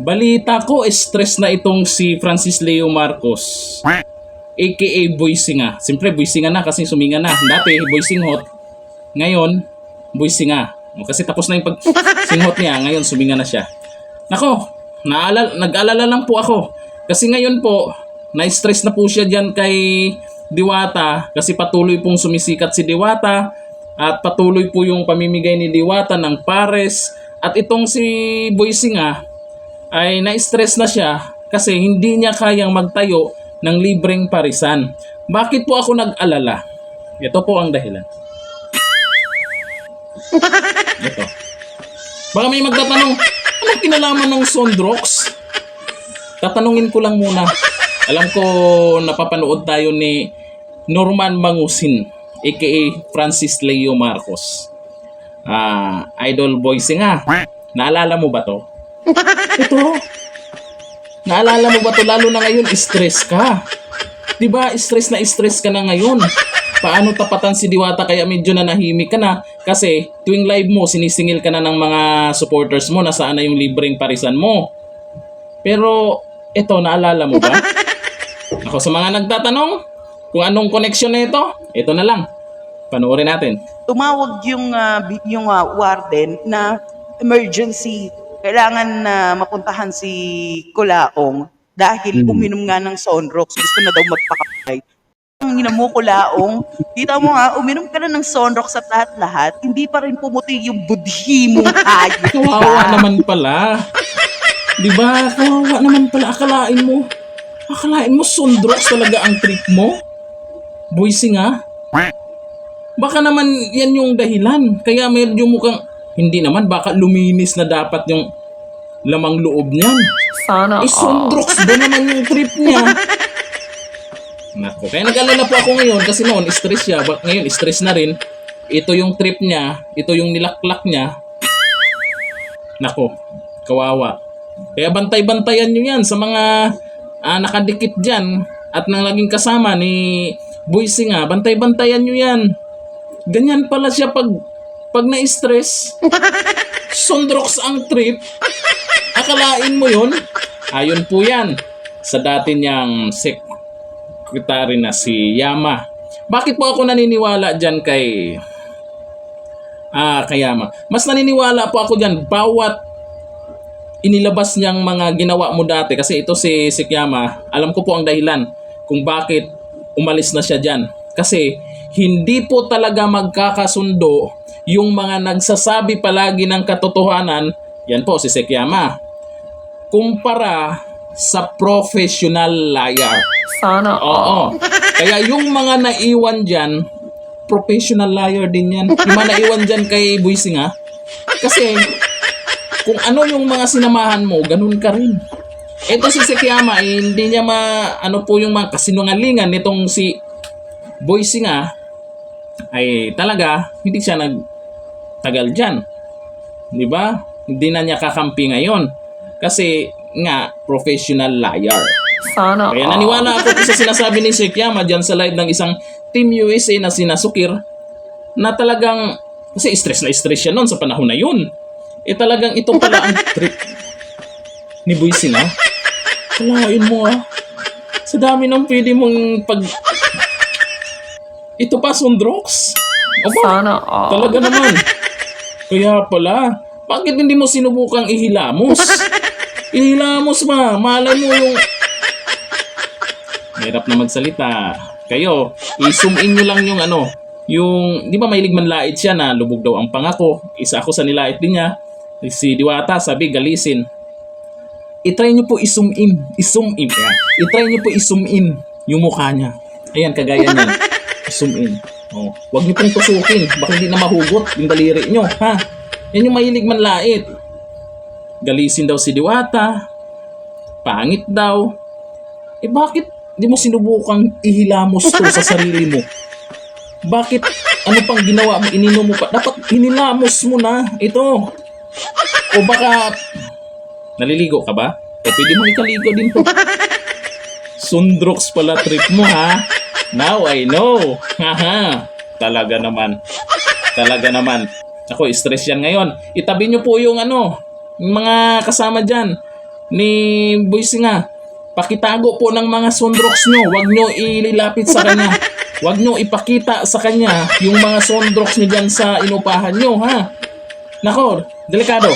Balita ko, stress na itong si Francis Leo Marcos. AKA Boy Singa. Siyempre, Boy Singa na kasi suminga na. Dati, Boy Singhot. Ngayon, Boy Singa. Kasi tapos na yung pag-singhot niya. Ngayon, suminga na siya. Nako, nag-alala lang po ako. Kasi ngayon po, na-stress na po siya dyan kay Diwata. Kasi patuloy pong sumisikat si Diwata. At patuloy po yung pamimigay ni Diwata ng pares. At itong si Boy Singa ay na-stress na siya kasi hindi niya kayang magtayo ng libreng parisan. Bakit po ako nag-alala? Ito po ang dahilan. Ito. Baka may magtatanong, anong kinalaman ng Sondrox? Tatanungin ko lang muna. Alam ko napapanood tayo ni Norman Mangusin, aka Francis Leo Marcos. Idol Boy Singa. Naalala mo ba to? Ito. Naalala mo ba to? Lalo na ngayon, stress ka. Diba, stress ka na ngayon. Paano tapatan si Diwata kaya medyo nanahimik ka na? Kasi tuwing live mo, sinisingil ka na ng mga supporters mo na saan na yung libreng parisan mo. Pero, ito, naalala mo ba? Ako sa mga nagtatanong, kung anong connection na ito na lang. Panoorin natin. Tumawag yung warden na emergency. Kailangan na mapuntahan si Kulaong dahil uminom nga ng Sonrox. Gusto na daw magpakapay. Ang ina mo, Kulaong, kita mo nga, uminom ka na ng Sonrox at lahat-lahat, hindi pa rin pumuti yung budhi mong hayop. Kawawa naman pala. Diba? Kawawa naman pala. Akalain mo Sondrox talaga ang trip mo? Boy Singa? Baka naman yan yung dahilan. Kaya medyo mukhang, hindi naman, baka luminis na dapat yung lamang loob niyan. Sana Sondrox ba naman yung trip niya? Nako, kaya nag-alala po ako ngayon kasi noon stress siya. Ngayon stress na rin. Ito yung trip niya. Ito yung nilaklak niya. Nako, kawawa. Kaya bantay-bantayan nyo yan sa mga nakadikit dyan at nang laging kasama ni Boy Singa. Bantay-bantayan nyo yan. Ganyan pala siya pag na-stress. Sondrox ang trip. Akalain mo yun? Ayon po yan sa dati niyang secretary na si Yama. Bakit po ako naniniwala dyan kay Yama? Mas naniniwala po ako dyan bawat inilabas niyang mga ginawa mo dati. Kasi ito si Yama, alam ko po ang dahilan kung bakit umalis na siya dyan. Kasi hindi po talaga magkakasundo yung mga nagsasabi palagi ng katotohanan. Yan po si Yama. Kumpara sa professional liar. Sana Oo. Kaya yung mga naiwan dyan, professional liar din yan. Yung mga naiwan dyan kay Boy Singa. Kasi kung ano yung mga sinamahan mo, ganun ka rin. Ito si Yama, hindi niya ano po yung mga kasinungalingan nitong si Boy Singa ay talaga hindi siya nagtagal dyan. Di ba? Hindi na niya kakampi ngayon. Kasi nga, professional liar. Sana Kaya naniwala ako sa sinasabi ni Yama dyan sa live ng isang Team USA na sinasukir na talagang, kasi stress na stress siya noon sa panahon na yun. Talagang ito pala ang trip ni Boy Singa. Kalain mo sa dami ng pwede mong ito pa, Sondrox? Sana Talaga naman. Kaya pala, bakit hindi mo sinubukang ihilamos? Ihilamos ba? Malay mo yung hirap na magsalita. Kayo, i-zoom in nyo lang yung yung, di ba mahilig manlait siya na lubog daw ang pangako. Isa ako sa nilait din niya. Si Diwata, sabi, galisin. I-try nyo po i-zoom in. I-zoom in. Yan. I-try nyo po i-zoom in yung mukha niya. Ayan, kagaya niyan. I-zoom in. Oh. Huwag nyo pong tusukin. Baka hindi na mahugot yung daliri nyo. Ha? Yan yung mahilig manlait. Galisin daw si Diwata. Pangit daw. Bakit di mo sinubukang ihilamos to sa sarili mo? Bakit ano pang ginawa mo? Ininom mo pa? Dapat hinilamos mo na ito. O baka naliligo ka ba? O pwede mo ikaligo din to. Sondrox pala trip mo, ha? Now I know. Haha. Talaga naman. Ako, stress yan ngayon. Itabi nyo po yung yung mga kasama dyan. ni Boysi nga, pakitago po ng mga Sondrox nyo. Huwag nyo ililapit sa kanya. Huwag nyo ipakita sa kanya yung mga Sondrox nyo dyan sa inupahan nyo, ha? Nako, delikado.